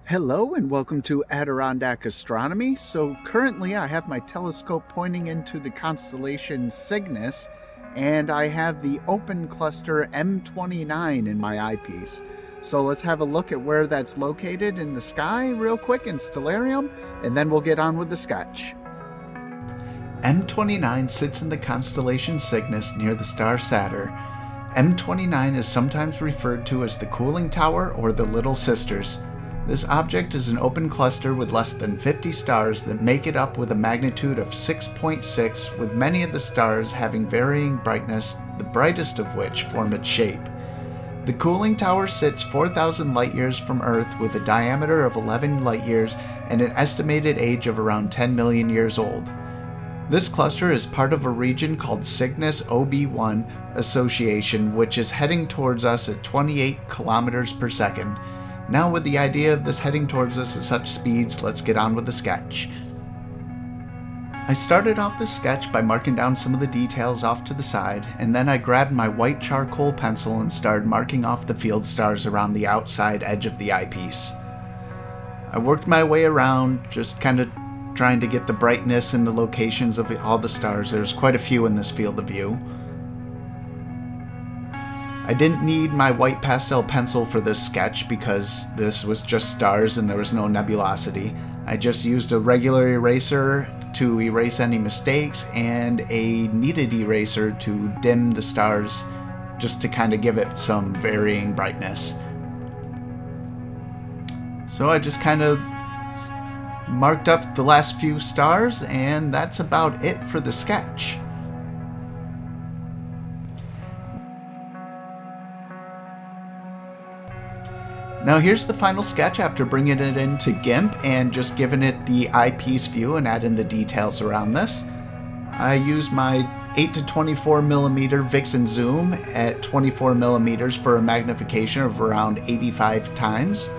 Hello and welcome to Adirondack Astronomy. So currently I have my telescope pointing into the constellation Cygnus, and I have the open cluster M29 in my eyepiece. So let's have a look at where that's located in the sky real quick in stellarium, and then we'll get on with the sketch. M29 sits in the constellation Cygnus near the star Sadr. M29 is sometimes referred to as the cooling tower or the Little Sisters. This object is an open cluster with less than 50 stars that make it up with a magnitude of 6.6, with many of the stars having varying brightness, the brightest of which form its shape. The cooling tower sits 4,000 light-years from Earth with a diameter of 11 light-years and an estimated age of around 10 million years old. This cluster is part of a region called Cygnus OB1 Association, which is heading towards us at 28 kilometers per second. Now, with the idea of this heading towards us at such speeds, let's get on with the sketch. I started off the sketch by marking down some of the details off to the side, and then I grabbed my white charcoal pencil and started marking off the field stars around the outside edge of the eyepiece. I worked my way around, just kind of trying to get the brightness and the locations of all the stars. There's quite a few in this field of view. I didn't need my white pastel pencil for this sketch because this was just stars and there was no nebulosity. I just used a regular eraser to erase any mistakes and a kneaded eraser to dim the stars, just to kind of give it some varying brightness. So I just kind of marked up the last few stars, and that's about it for the sketch. Now here's the final sketch after bringing it into GIMP and just giving it the eyepiece view and adding the details around this. I used my 8 to 24 millimeter Vixen zoom at 24 millimeters for a magnification of around 85 times.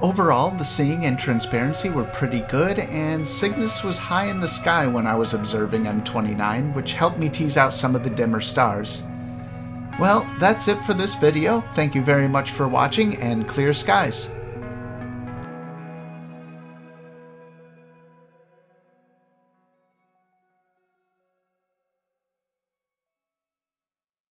Overall, the seeing and transparency were pretty good, and Cygnus was high in the sky when I was observing M29, which helped me tease out some of the dimmer stars. Well, that's it for this video. Thank you very much for watching, and clear skies.